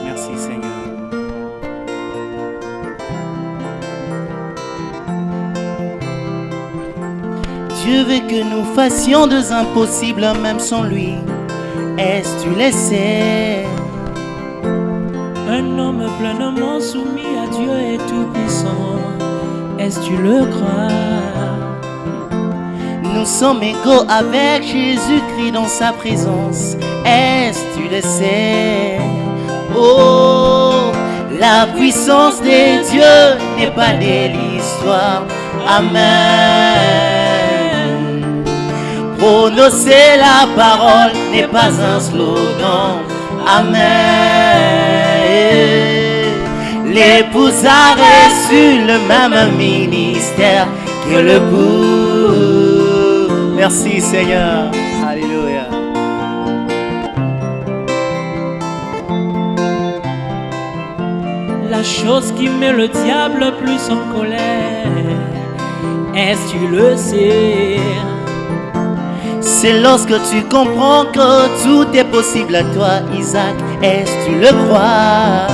Merci Seigneur. Dieu veut que nous fassions des impossibles même sans lui. Est-ce que tu le sais? Un homme pleinement soumis à Dieu est tout puissant. Est-ce que tu le crois? Nous sommes égaux avec Jésus-Christ dans sa présence. Est-ce que tu le sais? Oh, la puissance de Dieu n'est pas de l'histoire. Amen. Prononcer la parole n'est pas un slogan. Amen. L'épouse a reçu le même ministère que l'époux. Merci Seigneur. Alléluia. La chose qui met le diable plus en colère, est-ce que tu le sais? C'est lorsque tu comprends que tout est possible à toi, Isaac. Est-ce que tu le crois?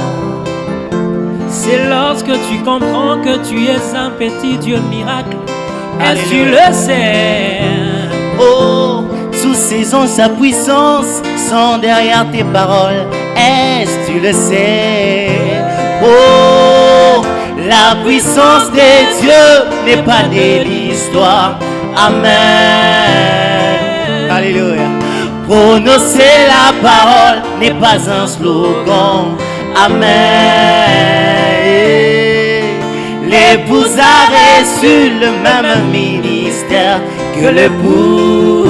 C'est lorsque tu comprends que tu es un petit Dieu miracle. Est-ce que tu le sais? Oh, sous ses anges, sa puissance sont derrière tes paroles. Est-ce que tu le sais? Oh, la puissance de Dieu n'est pas de l'histoire. Amen. Alléluia. Prononcer la parole n'est pas un slogan. Amen. L'épouse a reçu le même ministère que l'époux.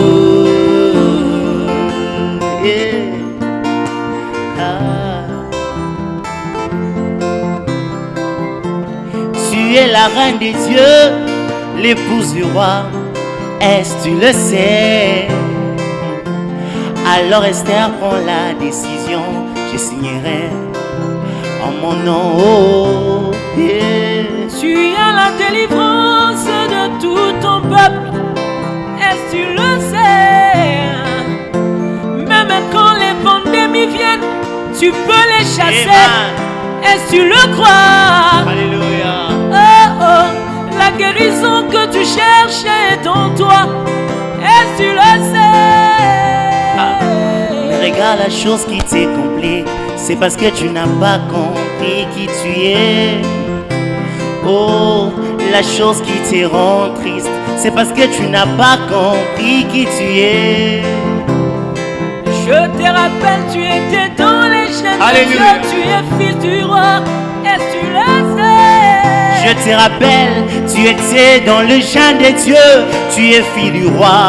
Tu es la reine des dieux, l'épouse du roi. Est-ce que tu le sais? Alors Esther prend la décision. Je signerai en mon nom. Oh, yeah. Tu as la délivrance de tout ton peuple. Est-ce que tu le sais? Même quand les pandémies viennent, tu peux les chasser. Amen. Est-ce que tu le crois? Alléluia. Oh oh, la guérison que tu cherches est en toi. Est-ce que tu le sais? Regarde la chose qui t'est compliquée. C'est parce que tu n'as pas compris qui tu es. Oh, la chose qui te rend triste, c'est parce que tu n'as pas compris qui tu es. Je te rappelle, tu étais dans les chaînes de Dieu. Tu es fils du roi. Est-ce que tu le sais? Je te rappelle, tu étais dans le chant de Dieu. Tu es fille du roi.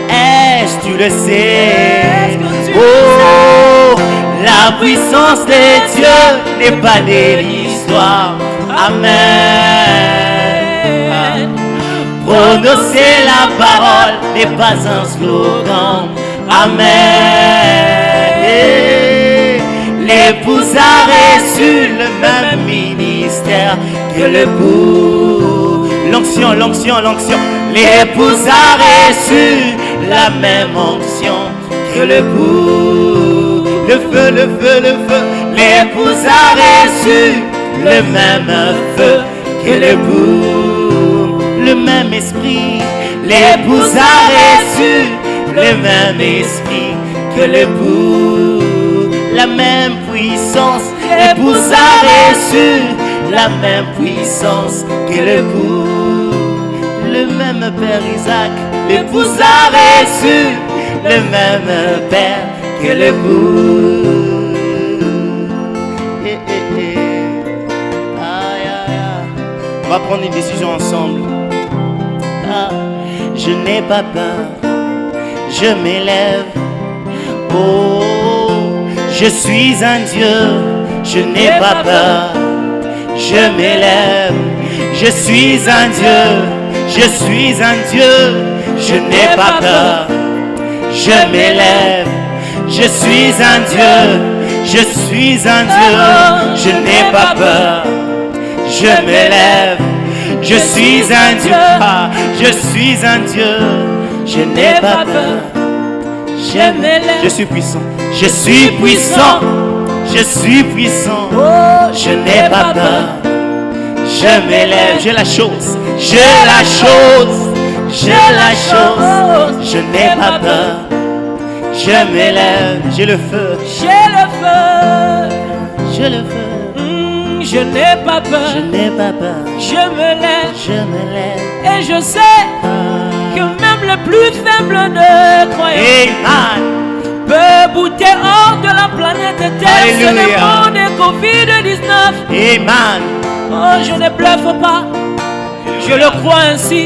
Est-ce que tu le sais? Oh, la puissance de Dieu n'est pas de l'histoire. Amen. Prononcer la parole n'est pas un slogan. Amen. L'épouse a reçu le même ministère que l'époux. L'onction, l'onction, l'onction. L'épouse a reçu la même onction que l'époux. Le feu, le feu, le feu. L'épouse a reçu le même feu que l'époux. Le même esprit. L'épouse a reçu le même esprit que l'époux. La même puissance. L'épouse a reçu la même puissance que l'époux. Le même Père Isaac. L'épouse a reçu le même Père que l'époux. On va prendre une décision ensemble. Je n'ai pas peur, je m'élève. Oh, je suis un Dieu, je n'ai pas peur, je m'élève. Je suis un Dieu, je suis un Dieu, je n'ai pas peur, je m'élève. Je suis un Dieu, je suis un Dieu, je n'ai pas peur, je m'élève. Je suis un Dieu, je suis un Dieu, je n'ai pas peur, Je m'élève. Je suis puissant. Je suis puissant. Je suis puissant. Oh, Je n'ai pas peur. Je m'élève. J'ai la chose. J'ai la chose. J'ai la chose. Je n'ai pas peur. Je m'élève. J'ai le feu. J'ai le feu. J'ai le feu. Je n'ai pas peur. Je n'ai pas peur. Je me lève. Je me lève. Et je sais que même le plus faible de croyant Amen. peut bouter hors de la planète Terre. Ce Alléluia. démon de Covid-19. Amen. Oh, je ne bluffe pas. Je le crois ainsi.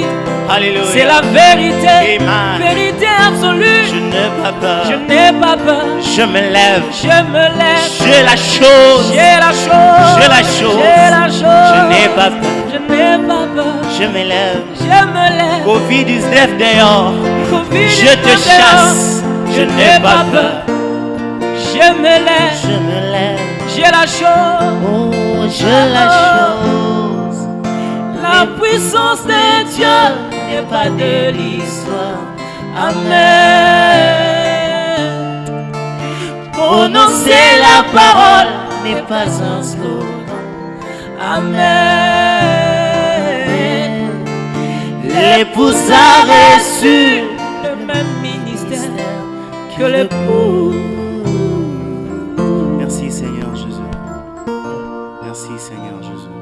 Alléluia. C'est la vérité. Amen. Vérité absolue. Je n'ai pas peur. Je n'ai pas peur. Je me lève. Je me lève. J'ai la chose. J'ai la chose. J'ai la chose. J'ai la chose. Je n'ai pas peur. Je n'ai pas peur. Je me lève. Je me lève. Covid-19 dehors. Covid-19 Je te chasse. Je n'ai pas peur. Je me lève. Je me lève. J'ai la chose. Oh, j'ai la chose. La puissance de Dieu n'est pas de l'histoire. Amen. Prononcer la parole n'est pas un slogan. Amen. L'épouse a reçu le même ministère que l'époux. Merci Seigneur Jésus. Merci Seigneur Jésus.